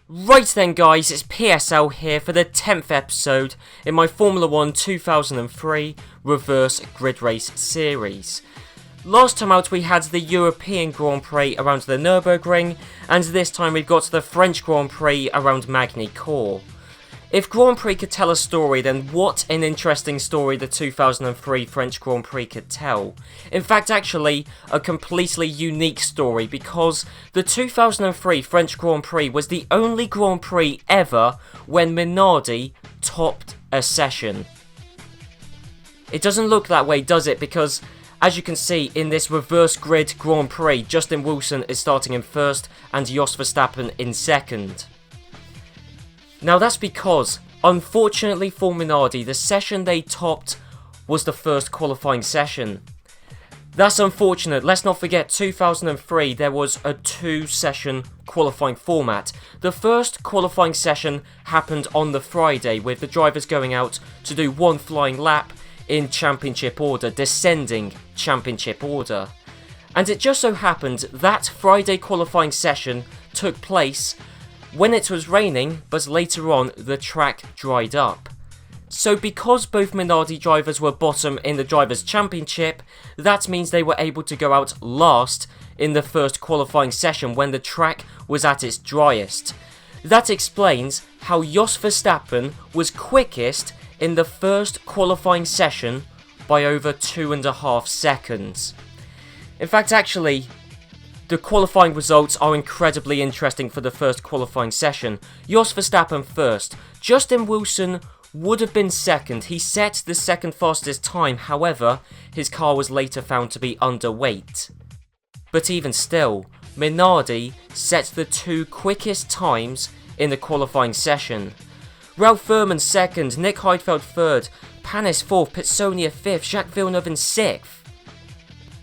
Right then guys, it's PSL here for the 10th episode in my Formula 1 2003 Reverse Grid Race series. Last time out we had the European Grand Prix around the Nürburgring, and this time we've got the French Grand Prix around Magny Cours. If Grand Prix could tell a story, then what an interesting story the 2003 French Grand Prix could tell. In fact, actually, a completely unique story, because the 2003 French Grand Prix was the only Grand Prix ever when Minardi topped a session. It doesn't look that way, does it? Because, as you can see, in this reverse grid Grand Prix, Justin Wilson is starting in first and Jos Verstappen in second. Now that's because, unfortunately for Minardi, the session they topped was the first qualifying session. That's unfortunate. Let's not forget 2003 there was a 2-session qualifying format. The first qualifying session happened on the Friday, with the drivers going out to do one flying lap in championship order, descending championship order. And it just so happened that Friday qualifying session took place when it was raining, but later on the track dried up. So because both Minardi drivers were bottom in the Drivers' Championship, that means they were able to go out last in the first qualifying session when the track was at its driest. That explains how Jos Verstappen was quickest in the first qualifying session by over 2.5 seconds. In fact, actually, the qualifying results are incredibly interesting for the first qualifying session. Jos Verstappen first. Justin Wilson would have been second. He set the second fastest time, however, his car was later found to be underweight. But even still, Minardi set the 2 quickest times in the qualifying session. Ralph Furman second, Nick Heidfeld third, Panis fourth, Pitsonia fifth, Jacques Villeneuve in 6th.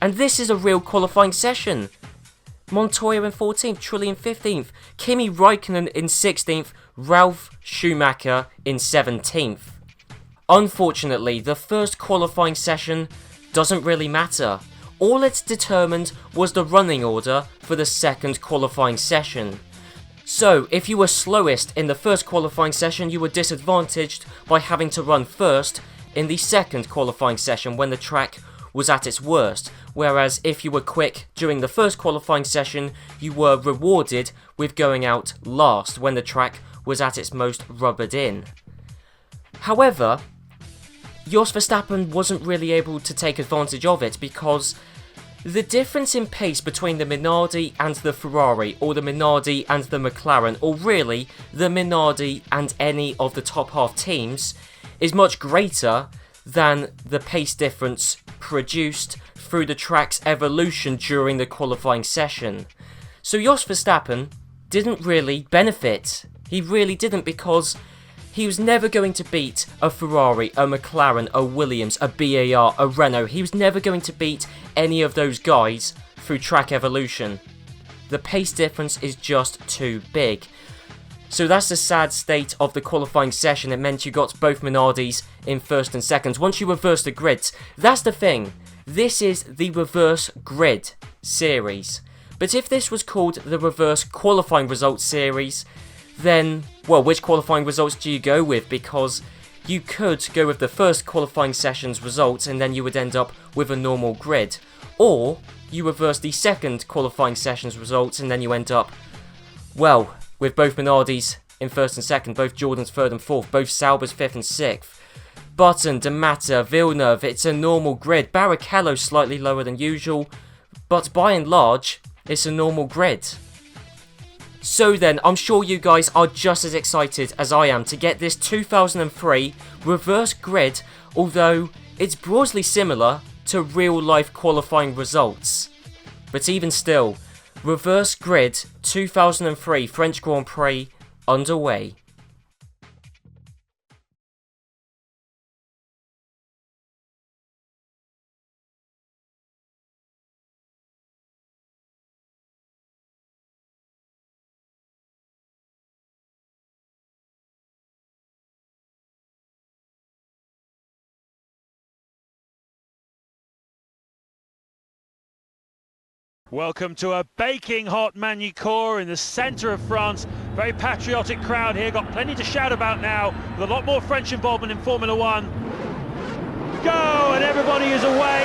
And this is a real qualifying session. Montoya in 14th, Trulli in 15th, Kimi Raikkonen in 16th, Ralf Schumacher in 17th. Unfortunately, the first qualifying session doesn't really matter. All it determined was the running order for the second qualifying session. So, if you were slowest in the first qualifying session, you were disadvantaged by having to run first in the second qualifying session when the track was at its worst, whereas if you were quick during the first qualifying session, you were rewarded with going out last when the track was at its most rubbered in. However, Jos Verstappen wasn't really able to take advantage of it, because the difference in pace between the Minardi and the Ferrari, or the Minardi and the McLaren, or really the Minardi and any of the top half teams, is much greater than the pace difference produced through the track's evolution during the qualifying session. So Jos Verstappen didn't really benefit. He really didn't, because he was never going to beat a Ferrari, a McLaren, a Williams, a BAR, a Renault. He was never going to beat any of those guys through track evolution. The pace difference is just too big. So that's the sad state of the qualifying session. It meant you got both Minardis in first and second. Once you reverse the grids, that's the thing. This is the reverse grid series. But if this was called the reverse qualifying results series, then, well, which qualifying results do you go with? Because you could go with the first qualifying session's results and then you would end up with a normal grid. Or you reverse the second qualifying session's results and then you end up, well, with both Minardis in first and second, both Jordan's third and fourth, both Sauber's fifth and sixth. Button, D'Amata, Villeneuve, it's a normal grid. Barrichello slightly lower than usual, but by and large, it's a normal grid. So then, I'm sure you guys are just as excited as I am to get this 2003 reverse grid, although it's broadly similar to real life qualifying results. But even still, reverse grid 2003 French Grand Prix underway. Welcome to a baking hot Magny Cours in the centre of France. Very patriotic crowd here, got plenty to shout about now, with a lot more French involvement in Formula One. Go, and everybody is away,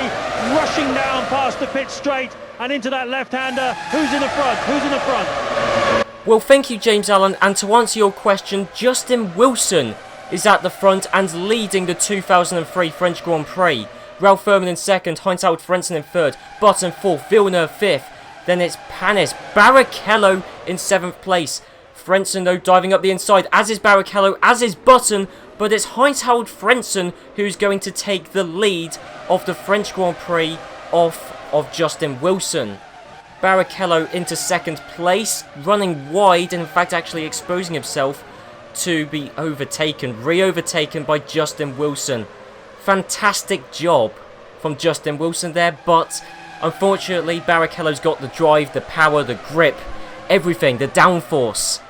rushing down past the pit straight and into that left-hander. Who's in the front? Who's in the front? Well, thank you, James Allen, and to answer your question, Justin Wilson is at the front and leading the 2003 French Grand Prix. Ralph Furman in second, Heinz-Harald Frentzen in third, Button fourth, Villeneuve fifth. Then it's Panis, Barrichello in seventh place. Frentzen though diving up the inside, as is Barrichello, as is Button, but it's Heinz-Harald Frentzen who's going to take the lead of the French Grand Prix off of Justin Wilson. Barrichello into second place, running wide and in fact actually exposing himself to be overtaken, re-overtaken by Justin Wilson. Fantastic job from Justin Wilson there, but unfortunately Barrichello's got the drive, the power, the grip, everything, the downforce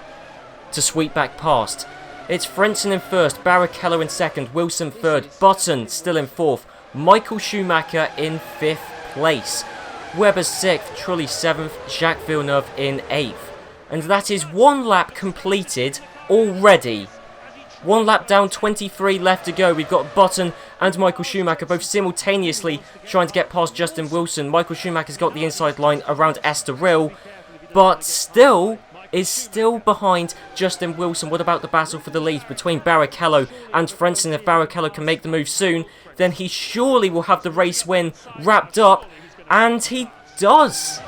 to sweep back past. It's Frentzen in first, Barrichello in second, Wilson third, Button still in fourth, Michael Schumacher in fifth place, Webber sixth, Trulli seventh, Jacques Villeneuve in eighth. And that is one lap completed already. One lap down, 23 left to go. We've got Button and Michael Schumacher both simultaneously trying to get past Justin Wilson. Michael Schumacher's got the inside line around Estoril, but is still behind Justin Wilson. What about the battle for the lead between Barrichello and Frentzen? If Barrichello can make the move soon, then he surely will have the race win wrapped up, and he does.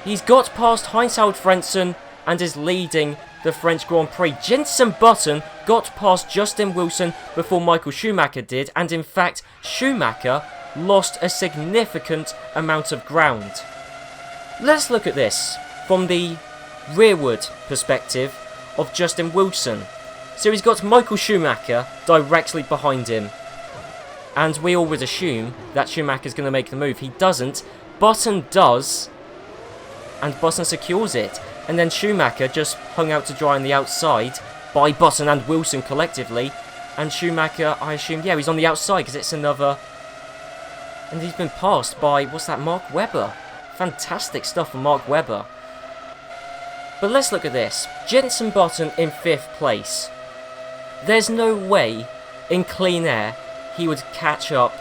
He's got past Heinz-Harald Frentzen and is leading the French Grand Prix. Jenson Button got past Justin Wilson before Michael Schumacher did, and in fact Schumacher lost a significant amount of ground. Let's look at this from the rearward perspective of Justin Wilson. So he's got Michael Schumacher directly behind him, and we all would assume that Schumacher's going to make the move. He doesn't. Button does, and Button secures it. And then Schumacher just hung out to dry on the outside by Button and Wilson collectively. And Schumacher, I assume, yeah, he's on the outside because it's another... And he's been passed by, what's that, Mark Webber. Fantastic stuff from Mark Webber. But let's look at this. Jenson Button in fifth place. There's no way in clean air he would catch up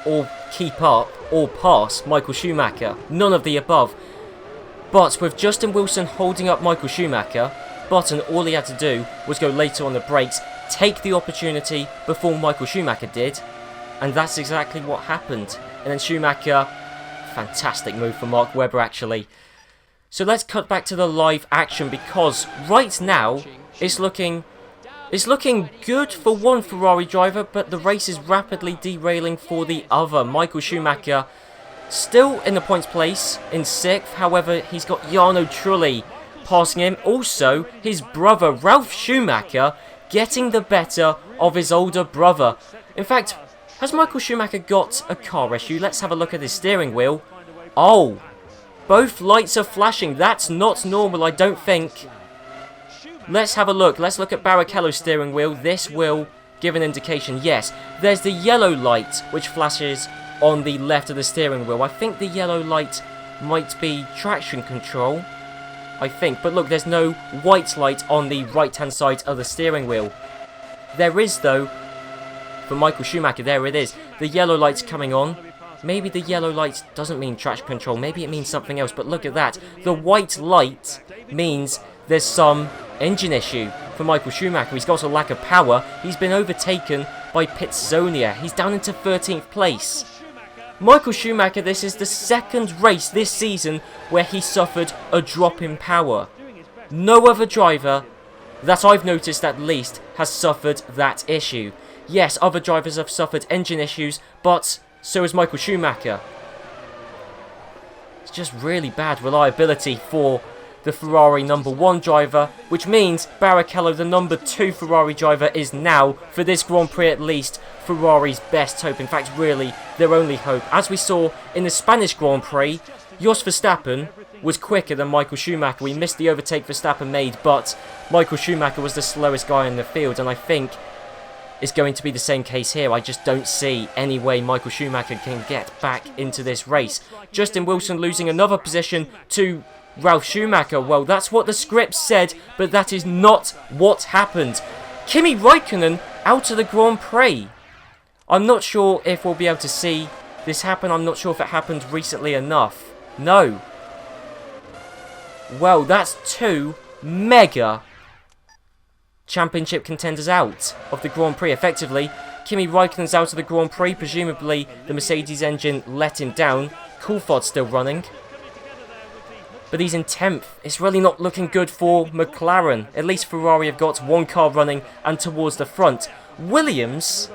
or keep up or pass Michael Schumacher. None of the above. But with Justin Wilson holding up Michael Schumacher, Button, all he had to do was go later on the brakes, take the opportunity before Michael Schumacher did, and that's exactly what happened. And then Schumacher, fantastic move for Mark Webber actually. So let's cut back to the live action, because right now it's looking good for one Ferrari driver, but the race is rapidly derailing for the other. Michael Schumacher still in the points place in 6th, however he's got Jarno Trulli passing him. Also his brother Ralf Schumacher getting the better of his older brother. In fact, has Michael Schumacher got a car issue? Let's have a look at his steering wheel. Oh, both lights are flashing. That's not normal, I don't think. Let's have a look. Let's look at Barrichello's steering wheel. This will give an indication. Yes, there's the yellow light which flashes on the left of the steering wheel. I think the yellow light might be traction control, I think. But look, there's no white light on the right hand side of the steering wheel. There is though, for Michael Schumacher, there it is. The yellow light's coming on. Maybe the yellow light doesn't mean traction control, maybe it means something else, but look at that. The white light means there's some engine issue for Michael Schumacher. He's got a lack of power. He's been overtaken by Pitsonia. He's down into 13th place. Michael Schumacher, this is the second race this season where he suffered a drop in power. No other driver that I've noticed at least has suffered that issue. Yes, other drivers have suffered engine issues, but so has Michael Schumacher. It's just really bad reliability for the Ferrari number 1 driver, which means Barrichello, the number 2 Ferrari driver, is now, for this Grand Prix at least, Ferrari's best hope. In fact, really, their only hope. As we saw in the Spanish Grand Prix, Jos Verstappen was quicker than Michael Schumacher. We missed the overtake Verstappen made, but Michael Schumacher was the slowest guy in the field, and I think it's going to be the same case here. I just don't see any way Michael Schumacher can get back into this race. Justin Wilson losing another position to Ralf Schumacher. Well, that's what the script said, but that is not what happened. Kimi Räikkönen out of the Grand Prix. I'm not sure if we'll be able to see this happen. I'm not sure if it happened recently enough. No. Well, that's 2 mega championship contenders out of the Grand Prix. Effectively, Kimi Räikkönen's out of the Grand Prix. Presumably, the Mercedes engine let him down. Coulthard's still running, but he's in 10th. It's really not looking good for McLaren. At least Ferrari have got 1 car running and towards the front. Williams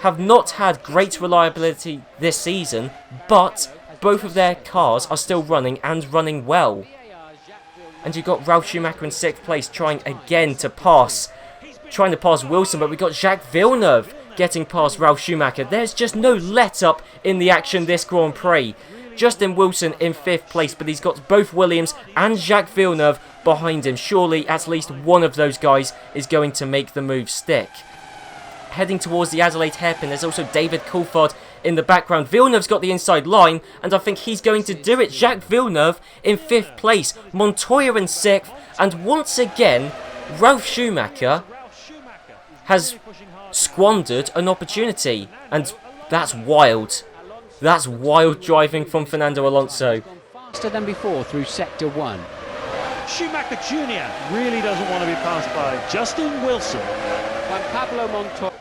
have not had great reliability this season, but both of their cars are still running and running well. And you've got Ralf Schumacher in 6th place trying again to pass. Trying to pass Wilson, but we've got Jacques Villeneuve getting past Ralf Schumacher. There's just no let-up in the action this Grand Prix. Justin Wilson in 5th place, but he's got both Williams and Jacques Villeneuve behind him. Surely at least one of those guys is going to make the move stick. Heading towards the Adelaide hairpin, there's also David Coulthard in the background. Villeneuve's got the inside line, and I think he's going to do it. Jacques Villeneuve in 5th place, Montoya in 6th, and once again, Ralf Schumacher has squandered an opportunity, and that's wild. That's wild driving from Fernando Alonso. Faster than before through Sector 1. Schumacher Jr. really doesn't want to be passed by Justin Wilson. Juan Pablo Montoya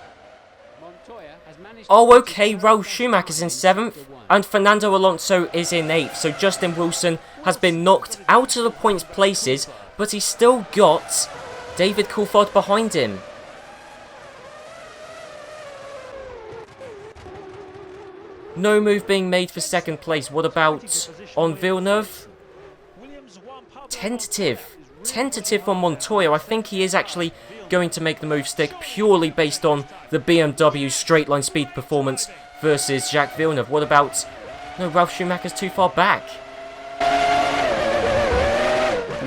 has managed. Oh, okay, Ralf Schumacher's in 7th, and Fernando Alonso is in 8th. So Justin Wilson has been knocked out of the points places, but he's still got David Coulthard behind him. No move being made for 2nd place. What about on Villeneuve? Tentative on Montoya. I think he is actually going to make the move stick purely based on the BMW straight line speed performance versus Jacques Villeneuve. What about... No, Ralf Schumacher's too far back.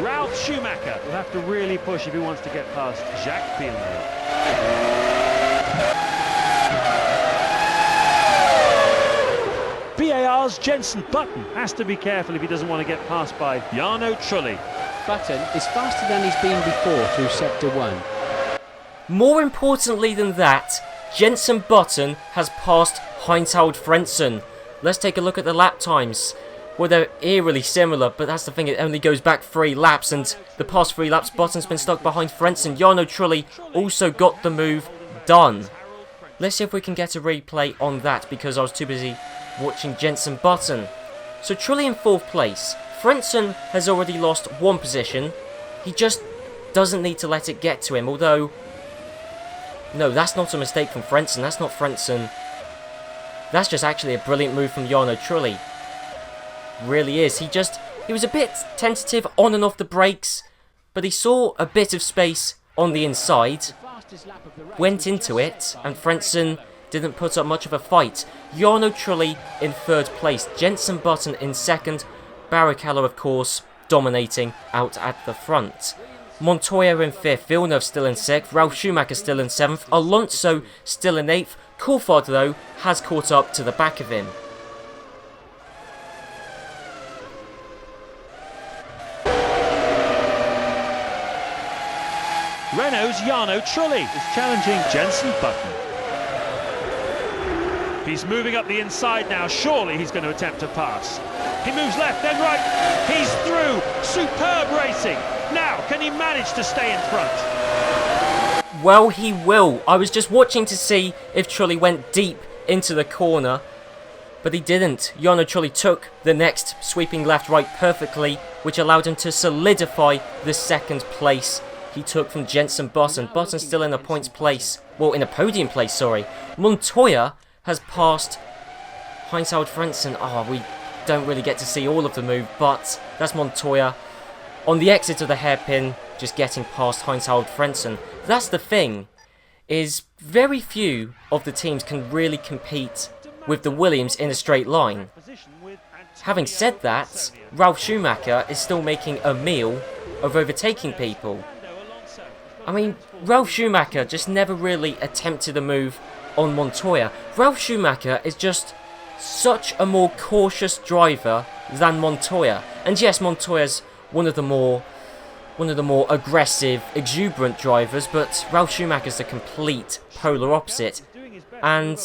Ralf Schumacher will have to really push if he wants to get past Jacques Villeneuve. BAR's Jenson Button has to be careful if he doesn't want to get passed by Jarno Trulli. Button is faster than he's been before through Sector 1. More importantly than that, Jenson Button has passed Heinz-Harald Frentzen. Let's take a look at the lap times. Well, they're eerily similar, but that's the thing, it only goes back 3 laps, and the past 3 laps, Button's been stuck behind Frentzen. Jarno Trulli also got the move done. Let's see if we can get a replay on that, because I was too busy watching Jenson Button. So Trulli in 4th place. Frentzen has already lost 1 position. He just doesn't need to let it get to him, although... No, that's not a mistake from Frentzen. That's not Frentzen. That's just actually a brilliant move from Jarno Trulli. Really is. He was a bit tentative on and off the brakes, but he saw a bit of space on the inside, went into it, and Frentzen didn't put up much of a fight. Jarno Trulli in 3rd place, Jenson Button in 2nd, Barrichello, of course, dominating out at the front. Montoya in 5th, Villeneuve still in 6th, Ralf Schumacher still in 7th, Alonso still in 8th. Coulthard, though, has caught up to the back of him. Renault's Jarno Trulli is challenging Jenson Button. He's moving up the inside now. Surely he's going to attempt to pass. He moves left, then right. He's through. Superb racing. Now, can he manage to stay in front? Well, he will. I was just watching to see if Trulli went deep into the corner, but he didn't. Jarno Trulli took the next sweeping left-right perfectly, which allowed him to solidify the second place he took from Jenson Button. Button still in a points place, well, in a podium place, sorry. Montoya has passed Heinz-Harald Frentzen. Oh, we don't really get to see all of the move, but that's Montoya on the exit of the hairpin, just getting past Heinz-Harald Frentzen. That's the thing, is very few of the teams can really compete with the Williams in a straight line. Having said that, Ralf Schumacher is still making a meal of overtaking people. I mean, Ralf Schumacher just never really attempted a move on Montoya. Ralf Schumacher is just such a more cautious driver than Montoya. And yes, Montoya's one of the more aggressive, exuberant drivers, but Ralf Schumacher's the complete polar opposite. And,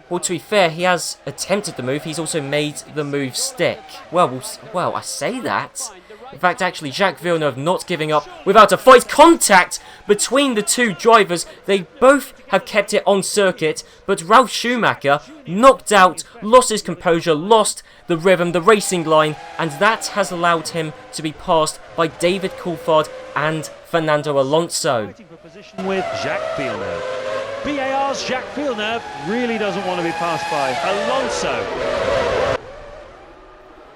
well, to be fair, he has attempted the move. He's also made the move stick. Well, I say that. In fact, actually, Jacques Villeneuve not giving up without a fight. Contact between the two drivers. They both have kept it on circuit, but Ralf Schumacher knocked out, lost his composure, lost the rhythm, the racing line, and that has allowed him to be passed by David Coulthard and Fernando Alonso. With Jacques Villeneuve. BAR's Jacques Villeneuve really doesn't want to be passed by Alonso.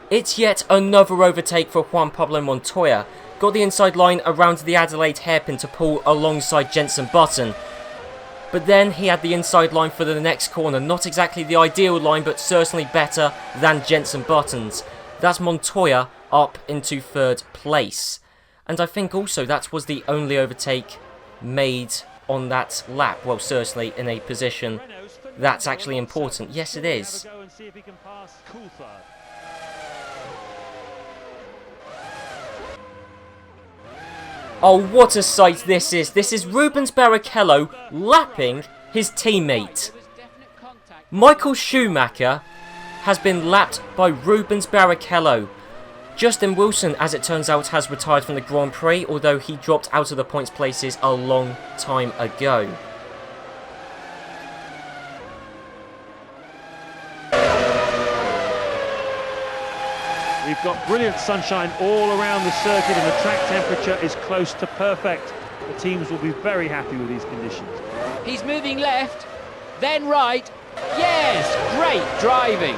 It's yet another overtake for Juan Pablo Montoya. Got the inside line around the Adelaide hairpin to pull alongside Jenson Button. But then he had the inside line for the next corner. Not exactly the ideal line, but certainly better than Jenson Button's. That's Montoya up into third place. And I think also that was the only overtake made on that lap. Well, certainly in a position that's actually important. Yes, it is. Oh, what a sight this is. This is Rubens Barrichello lapping his teammate. Michael Schumacher has been lapped by Rubens Barrichello. Justin Wilson, as it turns out, has retired from the Grand Prix, although he dropped out of the points places a long time ago. We've got brilliant sunshine all around the circuit and the track temperature is close to perfect. The teams will be very happy with these conditions. He's moving left, then right. Yes, great driving.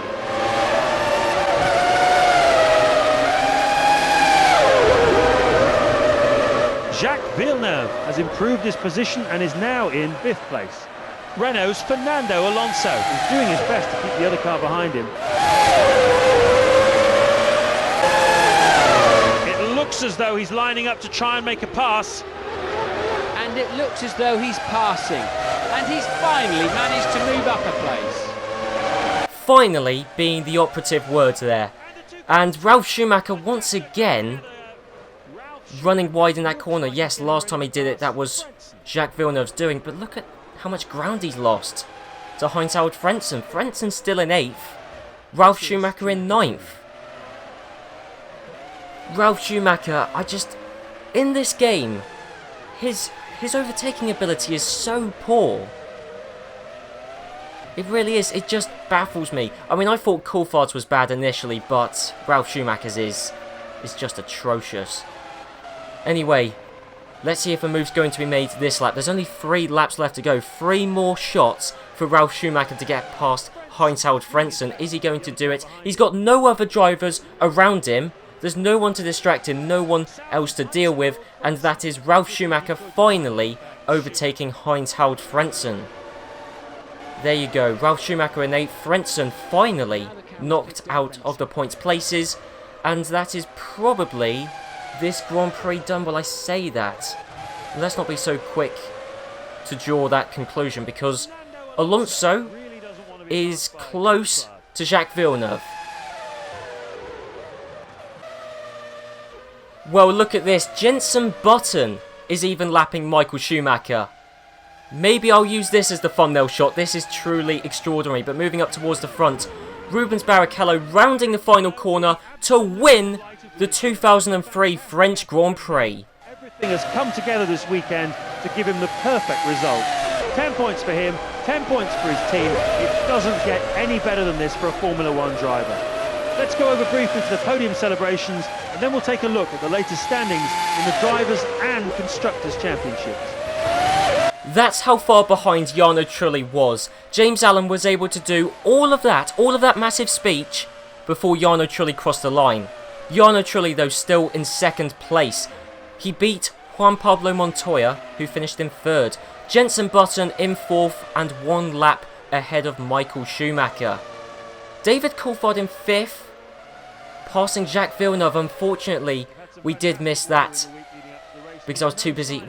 Jacques Villeneuve has improved his position and is now in 5th place. Renault's Fernando Alonso is doing his best to keep the other car behind him. It looks as though he's lining up to try and make a pass. And it looks as though he's passing. And he's finally managed to move up a place. Finally being the operative word there. And Ralf Schumacher once again running wide in that corner. Yes, last time he did it, that was Jacques Villeneuve's doing. But look at how much ground he's lost to Heinz-Harald Frentzen. Frentzen still in 8th. Ralf Schumacher in 9th. Ralf Schumacher, in this game, his overtaking ability is so poor. It really is. It just baffles me. I mean, I thought Coulthard's was bad initially, but Ralf Schumacher's is just atrocious. Anyway, let's see if a move's going to be made this lap. There's only 3 laps left to go. 3 more shots for Ralf Schumacher to get past Heinz-Harald Frentzen. Is he going to do it? He's got no other drivers around him. There's no one to distract him, no one else to deal with, and that is Ralf Schumacher finally overtaking Heinz-Harald Frentzen. There you go, Ralf Schumacher in 8th, Frentzen finally knocked out of the points places, and that is probably this Grand Prix done. Well, I say that. Let's not be so quick to draw that conclusion, because Alonso is close to Jacques Villeneuve. Well, look at this. Jenson Button is even lapping Michael Schumacher. Maybe I'll use this as the thumbnail shot. This is truly extraordinary. But moving up towards the front, Rubens Barrichello rounding the final corner to win the 2003 French Grand Prix. Everything has come together this weekend to give him the perfect result. 10 points for him, 10 points for his team. It doesn't get any better than this for a Formula One driver. Let's go over briefly to the podium celebrations, and then we'll take a look at the latest standings in the Drivers' and Constructors' Championships. That's how far behind Jarno Trulli was. James Allen was able to do all of that massive speech before Jarno Trulli crossed the line. Jarno Trulli, though, still in second place. He beat Juan Pablo Montoya, who finished in third. Jenson Button in fourth and 1 lap ahead of Michael Schumacher. David Coulthard in fifth, passing Jacques Villeneuve. Unfortunately, we did miss that because I was too busy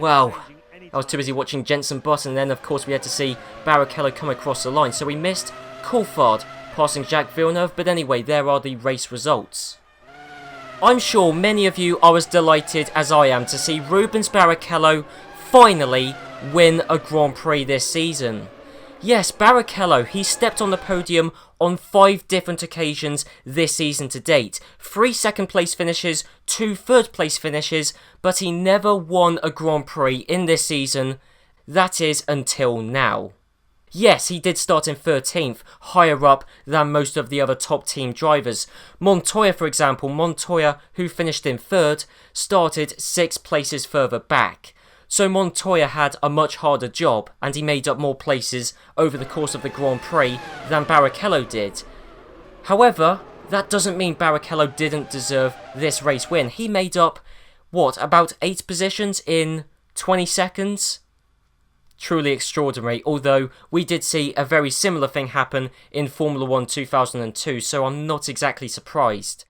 watching Jenson Button, and then of course we had to see Barrichello come across the line, so we missed Coulthard passing Jacques Villeneuve. But anyway, there are the race results. I'm sure many of you are as delighted as I am to see Rubens Barrichello finally win a Grand Prix this season. Yes, Barrichello, he stepped on the podium on 5 different occasions this season to date. 3 second place finishes, 2 third place finishes, but he never won a Grand Prix in this season. That is until now. Yes, he did start in 13th, higher up than most of the other top team drivers. Montoya, for example, who finished in 3rd, started 6 places further back. So Montoya had a much harder job, and he made up more places over the course of the Grand Prix than Barrichello did. However, that doesn't mean Barrichello didn't deserve this race win. He made up, about 8 positions in 20 seconds? Truly extraordinary, although we did see a very similar thing happen in Formula 1 2002, so I'm not exactly surprised.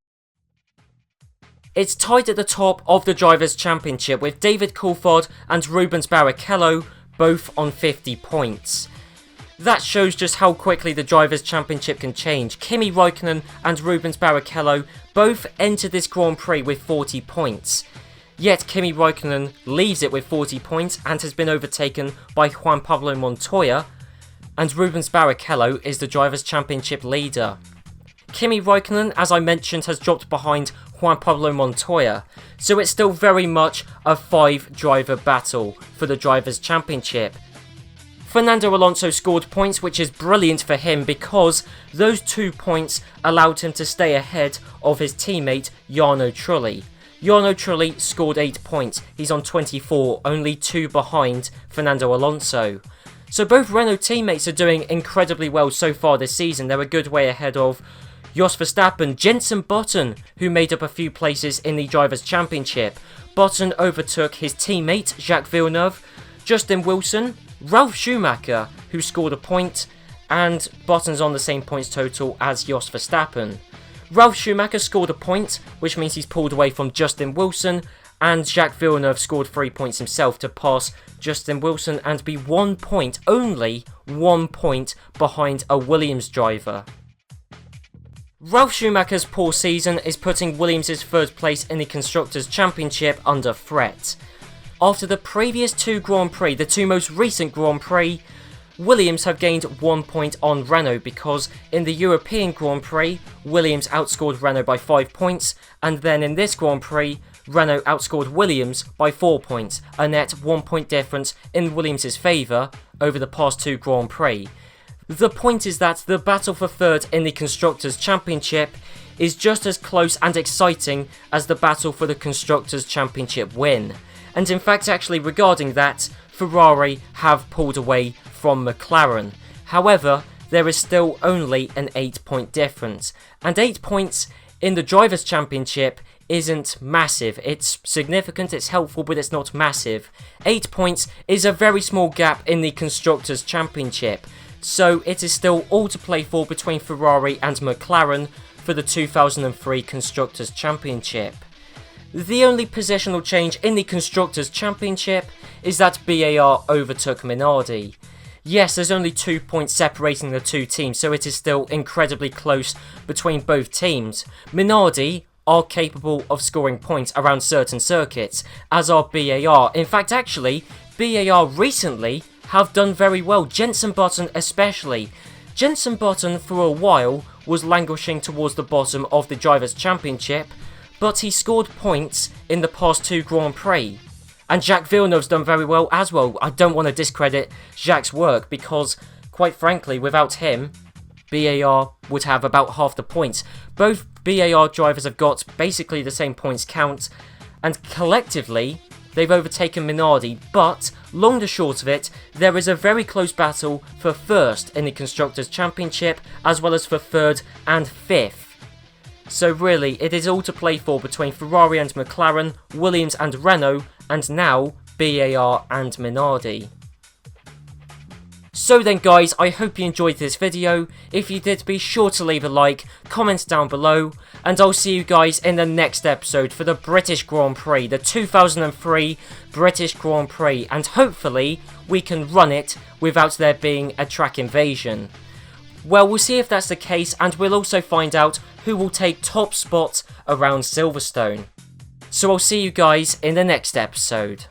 It's tied at the top of the Drivers' Championship with David Coulthard and Rubens Barrichello both on 50 points. That shows just how quickly the Drivers' Championship can change. Kimi Räikkönen and Rubens Barrichello both entered this Grand Prix with 40 points. Yet Kimi Räikkönen leaves it with 40 points and has been overtaken by Juan Pablo Montoya, and Rubens Barrichello is the Drivers' Championship leader. Kimi Räikkönen, as I mentioned, has dropped behind Juan Pablo Montoya, so it's still very much a 5-driver battle for the Drivers' Championship. Fernando Alonso scored points, which is brilliant for him because those 2 points allowed him to stay ahead of his teammate Jarno Trulli. Jarno Trulli scored 8 points, he's on 24, only 2 behind Fernando Alonso. So both Renault teammates are doing incredibly well so far this season. They're a good way ahead of Jos Verstappen, Jenson Button, who made up a few places in the Drivers' Championship. Button overtook his teammate Jacques Villeneuve, Justin Wilson, Ralf Schumacher, who scored a point, and Button's on the same points total as Jos Verstappen. Ralf Schumacher scored a point, which means he's pulled away from Justin Wilson, and Jacques Villeneuve scored 3 points himself to pass Justin Wilson and be 1 point, only 1 point behind a Williams driver. Ralf Schumacher's poor season is putting Williams' 3rd place in the Constructors' Championship under threat. After the previous 2 Grand Prix, the 2 most recent Grand Prix, Williams have gained 1 point on Renault because in the European Grand Prix, Williams outscored Renault by 5 points, and then in this Grand Prix, Renault outscored Williams by 4 points, a net 1 point difference in Williams' favour over the past 2 Grand Prix. The point is that the battle for 3rd in the Constructors' Championship is just as close and exciting as the battle for the Constructors' Championship win. And in fact, actually, regarding that, Ferrari have pulled away from McLaren. However, there is still only an 8-point difference. And 8 points in the Drivers' Championship isn't massive. It's significant, it's helpful, but it's not massive. 8 points is a very small gap in the Constructors' Championship. So it is still all to play for between Ferrari and McLaren for the 2003 Constructors' Championship. The only positional change in the Constructors' Championship is that BAR overtook Minardi. Yes, there's only 2 points separating the 2 teams, so it is still incredibly close between both teams. Minardi are capable of scoring points around certain circuits, as are BAR. In fact, actually, BAR recently have done very well, Jenson Button especially. Jenson Button for a while was languishing towards the bottom of the Drivers' Championship, but he scored points in the past 2 Grand Prix. And Jacques Villeneuve's done very well as well. I don't want to discredit Jacques' work because, quite frankly, without him, BAR would have about half the points. Both BAR drivers have got basically the same points count, and collectively, they've overtaken Minardi, but, long and short of it, there is a very close battle for first in the Constructors' Championship, as well as for third and fifth. So really, it is all to play for between Ferrari and McLaren, Williams and Renault, and now BAR and Minardi. So then guys, I hope you enjoyed this video. If you did, be sure to leave a like, comment down below, and I'll see you guys in the next episode for the British Grand Prix, the 2003 British Grand Prix, and hopefully we can run it without there being a track invasion. Well, we'll see if that's the case, and we'll also find out who will take top spot around Silverstone. So I'll see you guys in the next episode.